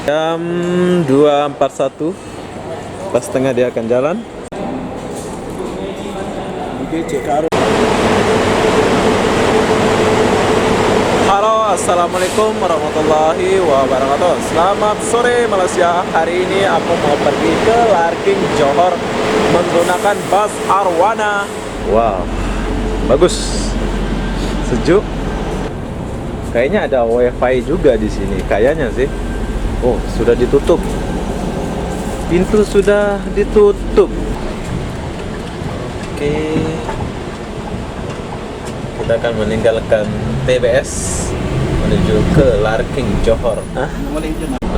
Jam 2.41, pas setengah dia akan jalan. Halo, assalamualaikum warahmatullahi wabarakatuh. Selamat sore Malaysia. Hari ini aku mau pergi ke Larking Johor menggunakan bus Arwana. Wow, bagus, sejuk. Kayaknya ada wifi juga di sini. Kayaknya sih. Oh, sudah ditutup. Pintu sudah ditutup. Oke. Kita akan meninggalkan TBS menuju ke Larking Johor.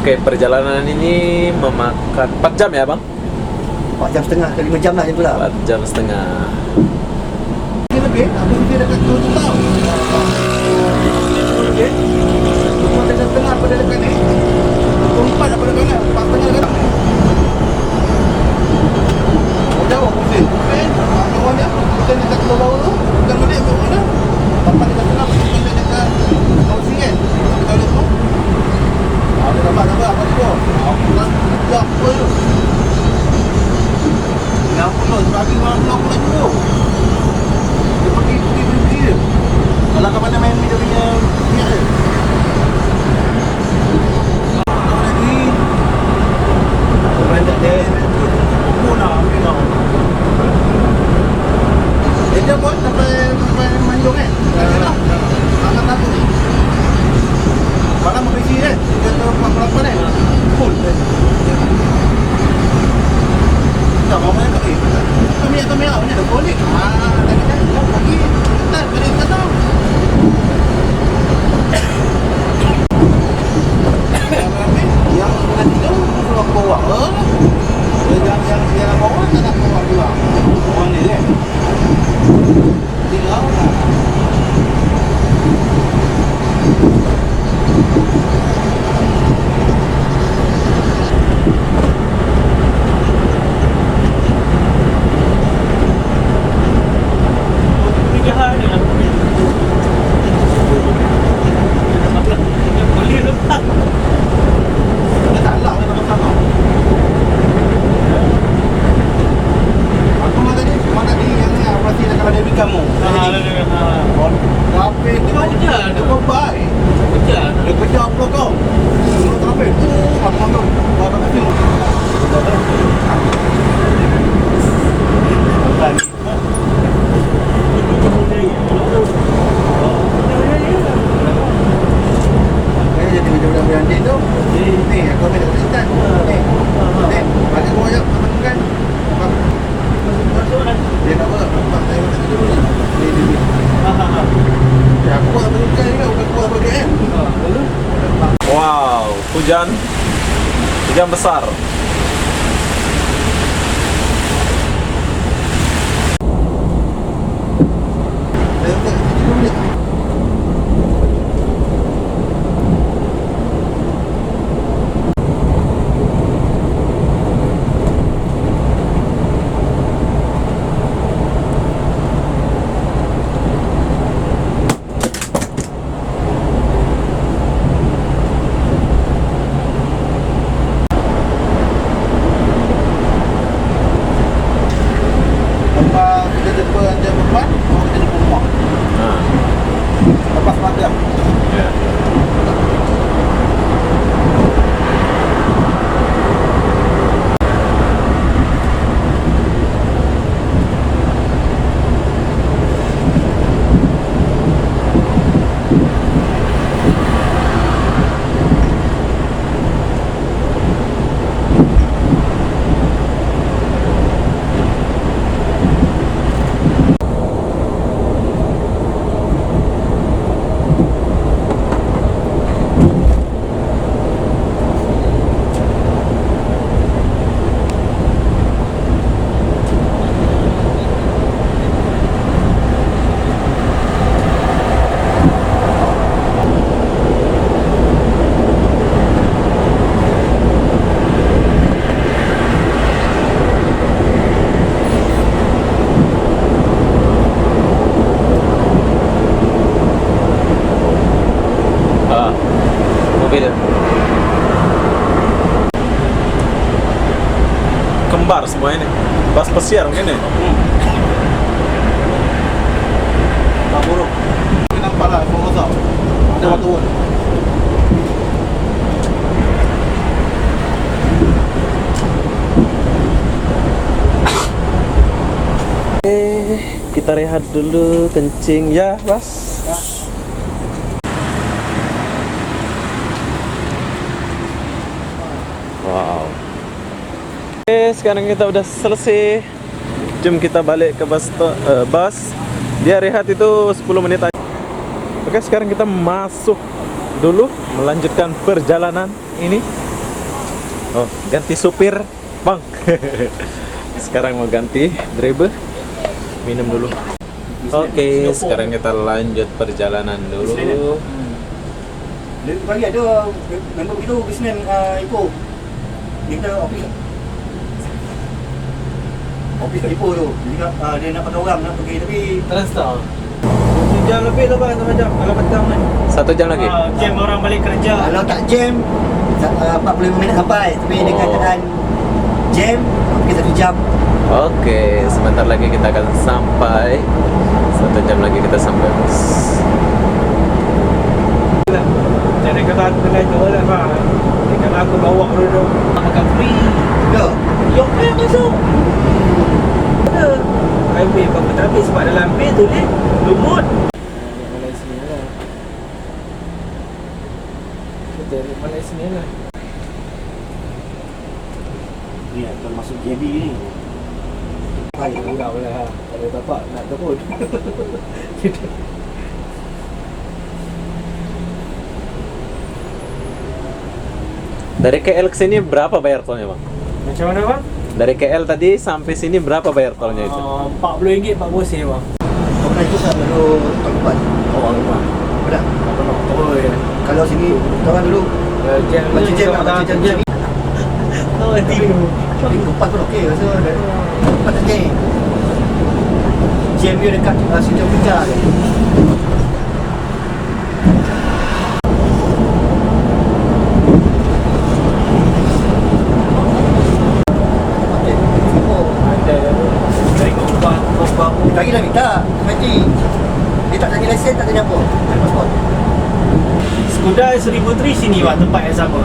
Oke, perjalanan ini memakan 4 jam ya, Bang? 4 jam setengah ke 5 jam lah itu lah. 4 jam setengah. Ini lebih, aku mungkin dekat 2 tahun. Okey. 2 jam setengah pada dekat ni. 4 dah pada kanan, 4 setengah dekat. Oh, jauh mungkin. Okey, awalnya kita dekat Pulau Bawah tu, bukan balik ke mana? 4 jam setengah kita dekat Kausi kan. Kita ada tu. Ada dapat apa tu? Aku nak jam apa tu? Kenapa tu? Bagi orang pulau pula tu. Dia pergi je. Kalau kau mana main dia punya minyak dia. Kau lagi beranjak dia pun nak ambil kau. Dia buat sampai Manjung kan? Angkat satu ni. Malam berisi kan? Dia tu 48 kan? Full. Tak mau main kat ni. Kau minyak punya dah boleh. Lagi. Tak boleh kata. Yang nanti tu keluar bawah. Yang bawah tak nak keluar juga. Orang ni kan. Tinggal lah. Wow, hujan besar. kembar semua ini. Bas pesiar mungkin ya. Tak buruk. Ini nampak lah, Formosa. Ada waktu pun. Kita rehat dulu, kencing ya, Bas. Ya. Wow. Oke, sekarang kita udah selesai. Jom kita balik ke bus. Dia rehat itu 10 menit aja. Oke, sekarang kita masuk dulu, melanjutkan perjalanan ini. Oh, ganti supir, Bang. Sekarang mau ganti driver. Minum dulu. Oke, sekarang kita lanjut perjalanan dulu. Pagi ada member kita bisnes Ipoh. Dia kata office Ipoh tu. Dia nak pakai orang nak pergi tapi Transstar. 1 jam lebih tu bang, 1 jam. Kalau petang ni. 1 jam lagi. Jam orang balik kerja. kalau tak jam 45 minit sampai. Tapi dengan keadaan jam mungkin 1 jam. Oke, sebentar lagi kita akan sampai. 1 jam lagi kita sampai, Bos. Jadi kata aku kena jual lah bang. Jadi kalau aku bawa dulu makan free. Ya. Yok masuk. Ada. Ambil berapa tapi sebab dalam bil tu ni lumut. Malaysia sini lah. Kita di Malaysia sini lah. Ni termasuk JB ni. Baik enggak boleh ha. Kalau bapak nak turun. Dari KL ke sini berapa bayar tolnya, Bang? Macam mana bang? Dari KL tadi sampai sini berapa bayar tolnya itu? RM40 40 sen bang. Kau pernah ikut tak dulu tahun depan? Oh lupa. Pernah? Tak pernah. Oh ya. Kalau sini, kawan dulu Jam baca jam lah, baca jam sini. Oh tidur. Minggu 4 pun okey rasa ada. Lepas ni jam dia dekat Sijau Kejar tu. Lagi dah minta, mati. Dia tak tanya lesen, tak tanya apa. Tanya pasport. Skudai 1003 sini bang, tempat yang sama.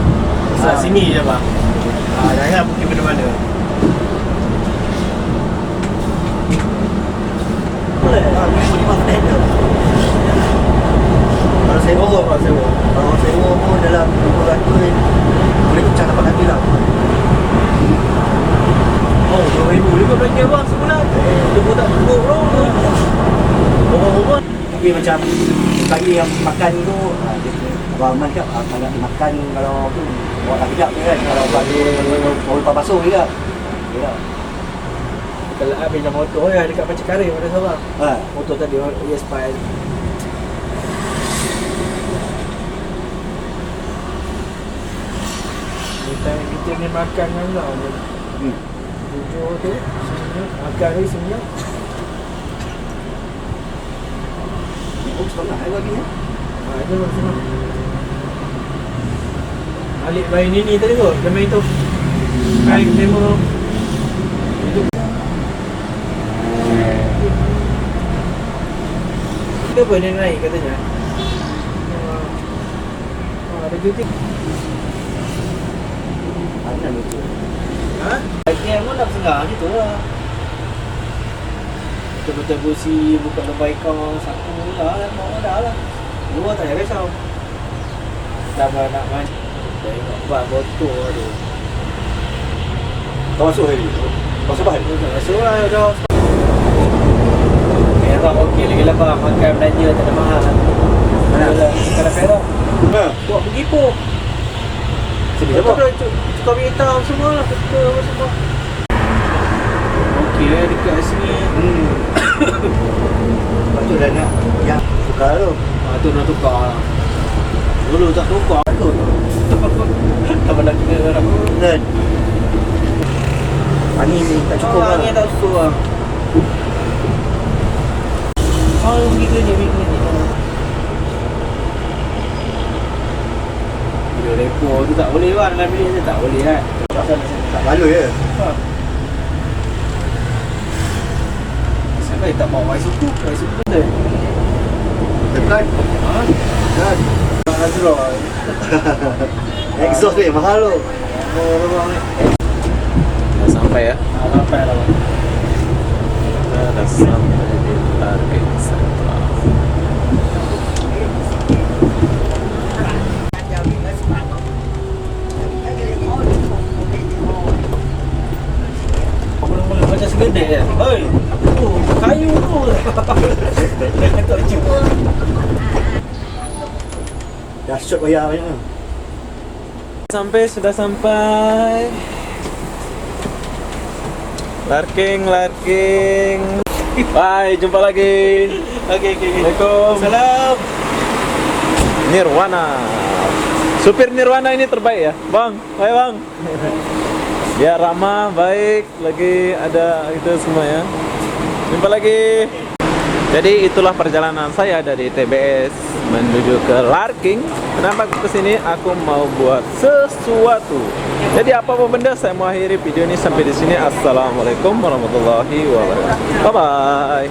Sini je bang. Jangan pergi mana-mana. Boleh. 25 minit je. Kalau sewa, kalau sewa pun dalam 200 boleh pecah dapat kaki lah. Oh, RM2,000 belanja bang sebulan. Dia tak cukup bro. Orang-orang Tapi macam bagi yang makan tu Abang Ahmad cakap kalau makan kalau tu bawa tak kejap je kan. Kalau bagi bawa lepas basuh juga. Ya. kalau habis dah motor ya dekat Pacikari pada Sabah. Ha. Motor tadi ES5. Kita ni makan kan lah. Tujuh tu senyap, makan ni senyap. Oh, setengah bagi ya. Itu macam Alik main ini tadi tu, dia main tu. Main demo. Itu. Dia pun dia naik katanya. Ada cuti. Ada lucu. Ha? Dia pun nak sengah gitu lah. Betul-betul busi, buka lebai kau satu lah, mau dah lah. Dua tak payah risau. Dah nak main. Tengok buat botol tu. Kau masuk hari ni? Masuk bahan? Masuk lah dah. Perak okey lagi lah bang, makan belanja tak ada mahal. Mana? Kalau perak, Ha. buat pergi pun. Sini Betul apa? dah, tukar hitam semua lah, betul semua. Okey lah dekat sini. Patut dah nak yang tukar tu. Tu nak tukar lah. Dulu tak tukar tu. Tak pernah kena orang. Dan angin tak cukup lah. Angin tak cukup lah. Pergi klinik. Video repo tu tak boleh lah dalam bilik tu tak boleh kan. Tak malu je. Ha. tak bawa suku dia. Dekat. Ha? Dekat. Azrul. Exhaust ni mahal tu. Dah sampai ya. Sampai lah. Dah sampai di parking sentral. Mula-mula macam segede kan. Hei. Kayu tu. Tak cuba. Dah shot bayar banyak. Sudah sampai. Larking. Bye, jumpa lagi. Okey. Assalamualaikum. Salam. Nirwana. Supir Nirwana ini terbaik ya, Bang. Hai Bang. Dia ramah, baik, lagi ada itu semua ya. Jumpa lagi. Jadi itulah perjalanan saya dari TBS menuju ke Larking. Kenapa aku kesini? Aku mau buat sesuatu. Jadi apa benda, saya mau akhiri video ini sampai di sini. Assalamualaikum warahmatullahi wabarakatuh. Bye bye.